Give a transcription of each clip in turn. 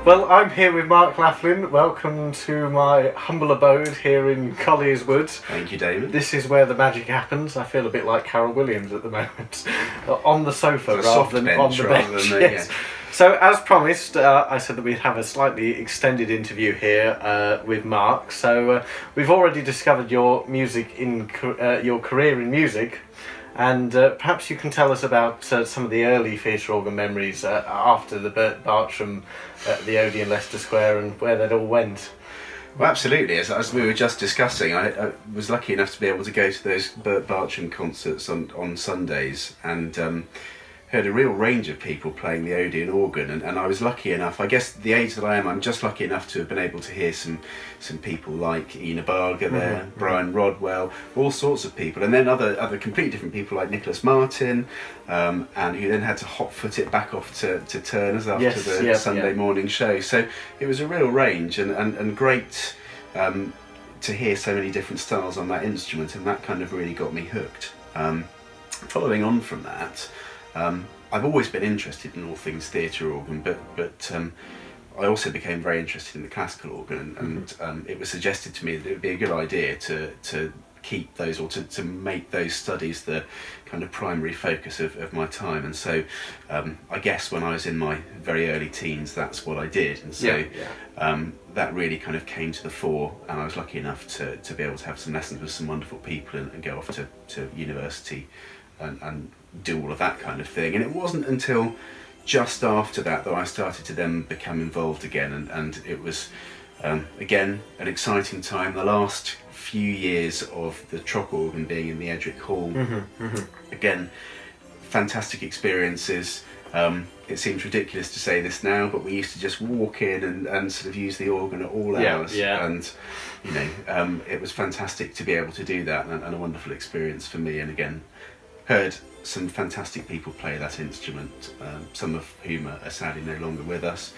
Well, I'm here with Mark Laflin. Welcome to my humble abode here in Collier's Wood. Thank you, Damon. This is where the magic happens. I feel a bit like Carol Williams at the moment. On the sofa rather than on the bench. Yes. So, as promised, I said that we'd have a slightly extended interview here with Mark. So, we've already discovered your your career in music. And perhaps you can tell us about some of the early theatre organ memories after the Burt Bartram at the Odeon Leicester Square and where that all went. Well, absolutely. As we were just discussing, I was lucky enough to be able to go to those Burt Bartram concerts on Sundays and heard a real range of people playing the Odeon organ, and I was lucky enough, I guess the age that I am, I'm just lucky enough to have been able to hear some people like Ina Barger there, Brian Rodwell, all sorts of people, and then other completely different people like Nicholas Martin, and who then had to hot-foot it back off to Turner's after the Sunday morning show. So it was a real range and great to hear so many different styles on that instrument, and that kind of really got me hooked. Following on from that, I've always been interested in all things theatre organ, but I also became very interested in the classical organ, and it was suggested to me that it would be a good idea to keep those, or to make those studies the kind of primary focus of my time. And so I guess when I was in my very early teens, that's what I did, and so that really kind of came to the fore, and I was lucky enough to be able to have some lessons with some wonderful people and go off to university and do all of that kind of thing. And it wasn't until just after that I started to then become involved again, and it was again an exciting time. The last few years of the Trock organ being in the Edric Hall, again fantastic experiences. It seems ridiculous to say this now, but we used to just walk in and sort of use the organ at all hours, and you know, it was fantastic to be able to do that, and a wonderful experience for me. And again, heard some fantastic people play that instrument, some of whom are sadly no longer with us,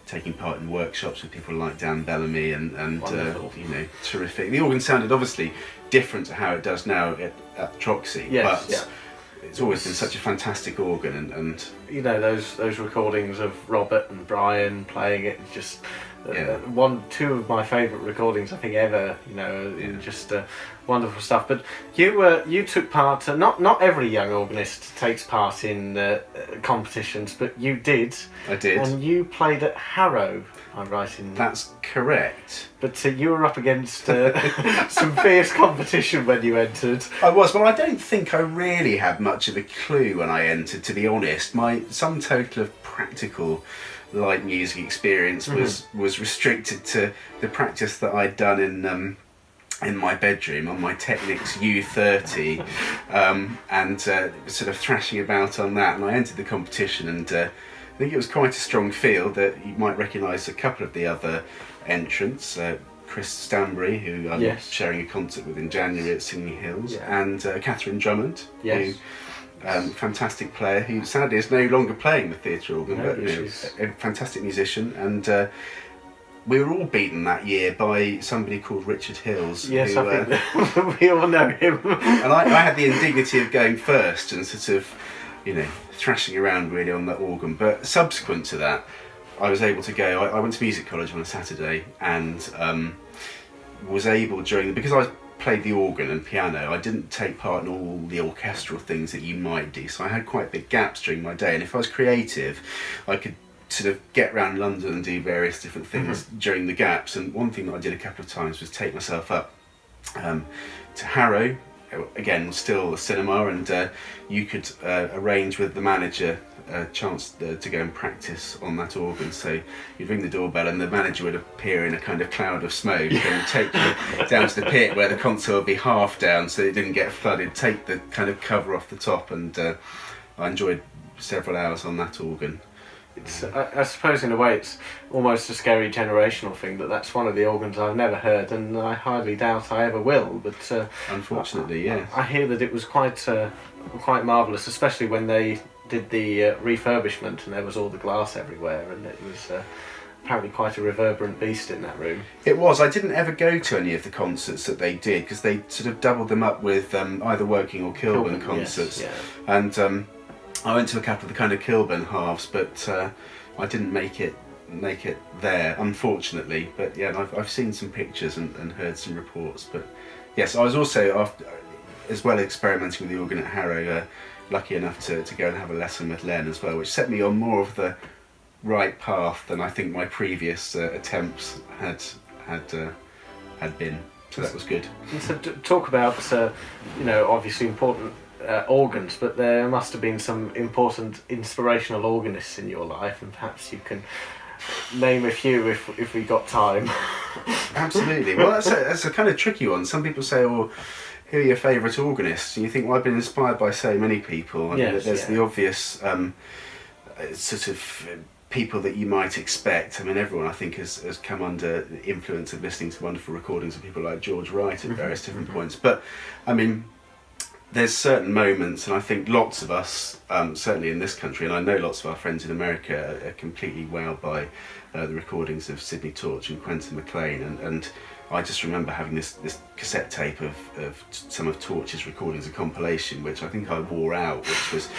taking part in workshops with people like Dan Bellamy and you know, terrific. The organ sounded obviously different to how it does now at Troxy, but it's always been such a fantastic organ, and you know, those recordings of Robert and Brian playing it, just two of my favourite recordings I think ever, you know, just wonderful stuff. But you took part, not every young organist takes part in competitions, but you did. I did. And you played at Harrow, I'm right in... That's correct. But you were up against some fierce competition when you entered. I was. Well, I don't think I really had much of a clue when I entered, to be honest. My sum total of practical light music experience was restricted to the practice that I'd done in my bedroom on my Technics U30, and sort of thrashing about on that. And I entered the competition, and I think it was quite a strong field. That you might recognise a couple of the other entrants, Chris Stanbury, who I'm sharing a concert with in January at Singing Hills, and Catherine Drummond, who fantastic player, who sadly is no longer playing the theatre organ, but you know, a fantastic musician. And we were all beaten that year by somebody called Richard Hills. Yes, who, I think we all know him. And I had the indignity of going first and sort of, you know, thrashing around really on the organ. But subsequent to that, I was able to go. I went to music college on a Saturday, and was able because I played the organ and piano, I didn't take part in all the orchestral things that you might do, so I had quite big gaps during my day, and if I was creative I could sort of get around London and do various different things during the gaps. And one thing that I did a couple of times was take myself up to Harrow, again still a cinema, and you could arrange with the manager a chance to go and practice on that organ. So you'd ring the doorbell and the manager would appear in a kind of cloud of smoke and take you down to the pit where the console would be half down so it didn't get flooded, take the kind of cover off the top, and I enjoyed several hours on that organ. It's, I suppose in a way it's almost a scary generational thing, that's one of the organs I've never heard, and I hardly doubt I ever will, but unfortunately, I hear that it was quite marvellous, especially when they did the refurbishment and there was all the glass everywhere, and it was apparently quite a reverberant beast in that room. It was. I didn't ever go to any of the concerts that they did, because they sort of doubled them up with either Woking or Kilburn concerts. Yes, and I went to a couple of the kind of Kilburn halves, but I didn't make it make it there, unfortunately. But yeah, I've seen some pictures and heard some reports. But yes, I was also, as well experimenting with the organ at Harrow, lucky enough to go and have a lesson with Len as well, which set me on more of the right path than I think my previous attempts had been. So that was good. And so talk about, obviously important organs, but there must have been some important inspirational organists in your life, and perhaps you can name a few if we got time. Absolutely. Well, that's a kind of tricky one. Some people say, well, who are your favourite organists? And you think, well, I've been inspired by so many people. I mean, there's the obvious sort of people that you might expect. I mean, everyone I think has come under the influence of listening to wonderful recordings of people like George Wright at various different points. But I mean, there's certain moments, and I think lots of us, certainly in this country, and I know lots of our friends in America are completely wowed by the recordings of Sidney Torch and Quentin MacLean, and I just remember having this cassette tape of some of Torch's recordings, a compilation, which I think I wore out, which was,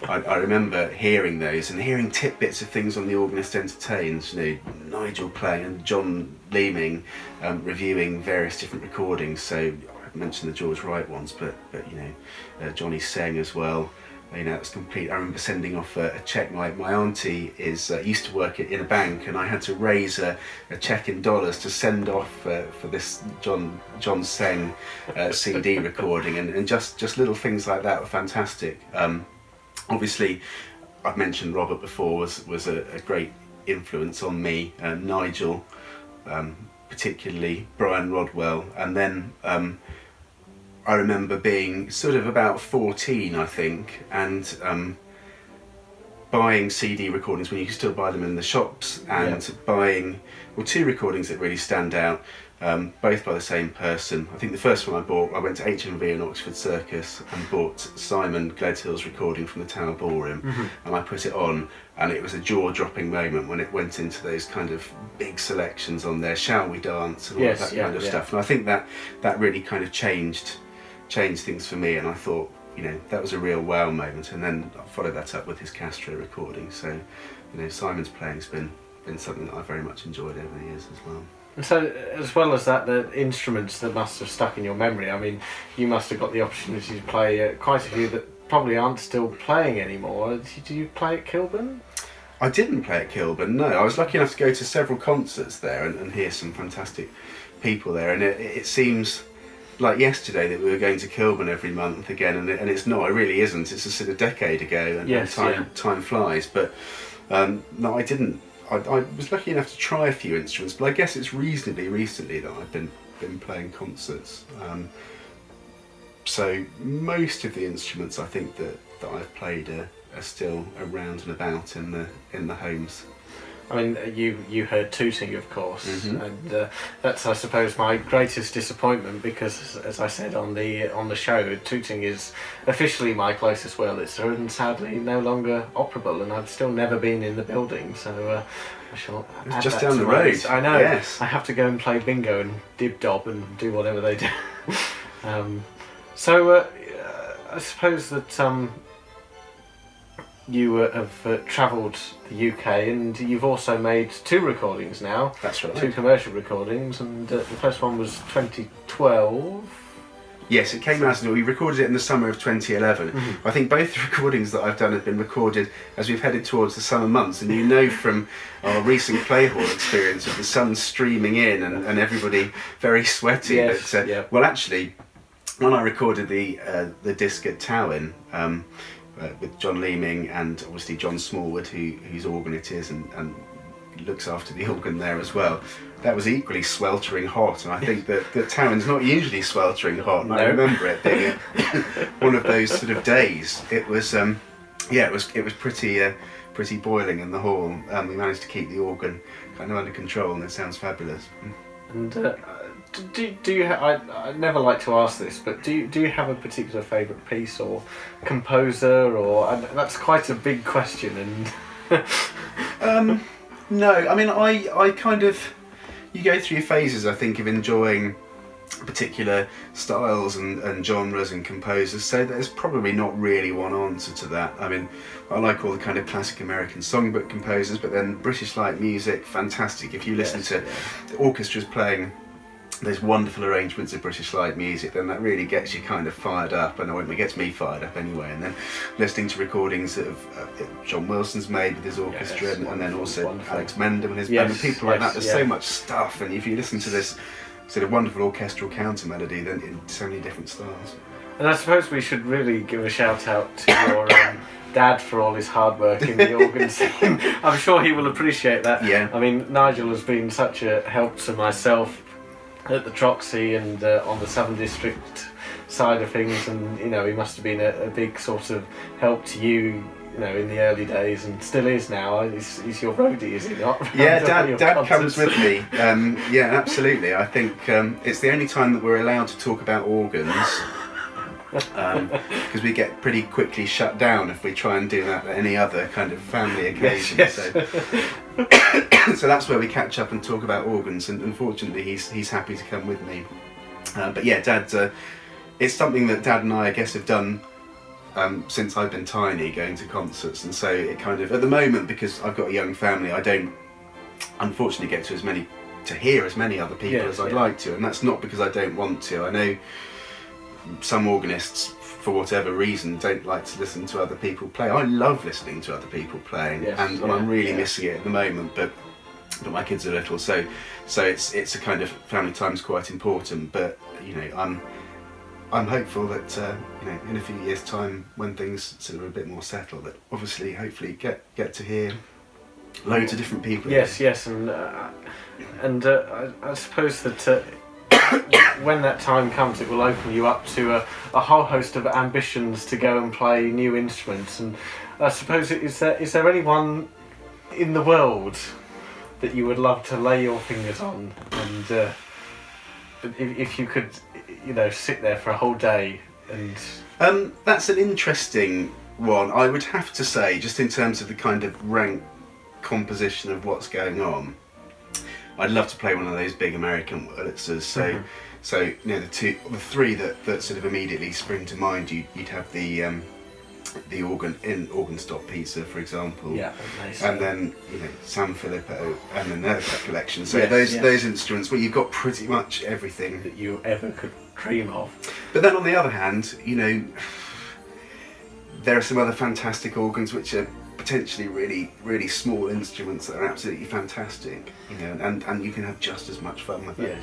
I remember hearing those and hearing tidbits of things on the Organist Entertains, Nigel playing and John Leeming reviewing various different recordings. So I mentioned the George Wright ones, but Johnny Seng as well. It's complete. I remember sending off a check. My auntie used to work in a bank, and I had to raise a check in dollars to send off for this John Seng CD recording, and just little things like that were fantastic. Obviously, I've mentioned Robert before was a great influence on me. Nigel, particularly Brian Rodwell, and then. I remember being sort of about 14, I think, and buying CD recordings when you could still buy them in the shops, and buying, two recordings that really stand out, both by the same person. I think the first one I went to HMV in Oxford Circus and bought Simon Gledhill's recording from the Tower Ballroom, and I put it on, and it was a jaw-dropping moment when it went into those kind of big selections on there, Shall We Dance, and all that kind of stuff. And I think that really kind of changed things for me, and I thought, that was a real wow moment. And then I followed that up with his Castro recording. So, Simon's playing's been something that I've very much enjoyed over the years as well. And so, as well as that, the instruments that must have stuck in your memory. I mean, you must have got the opportunity to play quite a few that probably aren't still playing anymore. Did you play at Kilburn? I didn't play at Kilburn, no. I was lucky enough to go to several concerts there and hear some fantastic people there. And it seems like yesterday that we were going to Kilburn every month again, and it's not. It really isn't. It's a sort of decade ago, and time flies. But no, I didn't. I was lucky enough to try a few instruments, but I guess it's reasonably recently that I've been playing concerts. So most of the instruments I think that I've played are still around and about in the homes. I mean, you heard Tooting, of course, and that's, I suppose, my greatest disappointment, because, as I said on the show, Tooting is officially my closest Wurlitzer, and sadly no longer operable, and I've still never been in the building, so I shall add just that down to the my road. list. I know. Yes. I have to go and play bingo and dib-dob and do whatever they do. So I suppose that you have travelled the UK, and you've also made 2 recordings now. That's right. 2 commercial recordings, and the first one was 2012. Yes, it came out, and we recorded it in the summer of 2011. I think both the recordings that I've done have been recorded as we've headed towards the summer months, and from our recent Playhall experience of the sun streaming in and everybody very sweaty. Yes, Well, actually, when I recorded the disc at Towin, with John Leeming and obviously John Smallwood, whose organ it is, and looks after the organ there as well. That was equally sweltering hot, and I think that Towin's not usually sweltering hot. And I remember it being one of those sort of days. It was, it was pretty boiling in the hall. We managed to keep the organ kind of under control, and it sounds fabulous. And do you? I never like to ask this, but do you have a particular favourite piece or composer, or and that's quite a big question. And no, I mean I kind of, you go through phases, I think, of enjoying particular styles and genres and composers, so there's probably not really one answer to that. I mean, I like all the kind of classic American songbook composers, but then British light music, fantastic. If you listen to the orchestras playing those wonderful arrangements of British light music, then that really gets you kind of fired up, and it gets me fired up anyway. And then listening to recordings that John Wilson's made with his orchestra, and then also Alex Mendham and his band, and people like that. There's so much stuff, and if you listen to this sort of wonderful orchestral counter melody, then in so many different styles. And I suppose we should really give a shout out to your dad for all his hard work in the organ scene. I'm sure he will appreciate that. Yeah. I mean, Nigel has been such a help to myself at the Troxy and on the Southern District side of things, and he must have been a big sort of help to you, in the early days, and still is now. He's your roadie, is he not? Yeah, Dad comes with me. Yeah, absolutely. I think it's the only time that we're allowed to talk about organs, because we get pretty quickly shut down if we try and do that at any other kind of family occasion. Yes. So that's where we catch up and talk about organs, and unfortunately he's happy to come with me. But yeah, Dad, it's something that Dad and I guess have done since I've been tiny, going to concerts, and so it kind of, at the moment, because I've got a young family, I don't unfortunately get to hear as many other people as I'd like to, and that's not because I don't want to. I know some organists, for whatever reason, don't like to listen to other people play. I love listening to other people playing, and I'm really missing it at the moment, but my kids are little, so it's a kind of family time's quite important. But I'm hopeful that in a few years' time, when things sort of are a bit more settled, that obviously, hopefully, get to hear loads of different people. Yes, and I suppose that when that time comes, it will open you up to a whole host of ambitions to go and play new instruments. And I suppose, is there anyone in the world that you would love to lay your fingers on, and if you could, sit there for a whole day? And that's an interesting one. I would have to say, just in terms of the kind of rank composition of what's going on, I'd love to play one of those big American Wurlitzers. So the three that sort of immediately spring to mind, you'd have the organ stop pizza, for example. Yeah, nice. And then San Filippo and the Nerva collection. So those instruments where you've got pretty much everything that you ever could dream of. But then on the other hand, there are some other fantastic organs which are potentially really, really small instruments that are absolutely fantastic. And you can have just as much fun with it.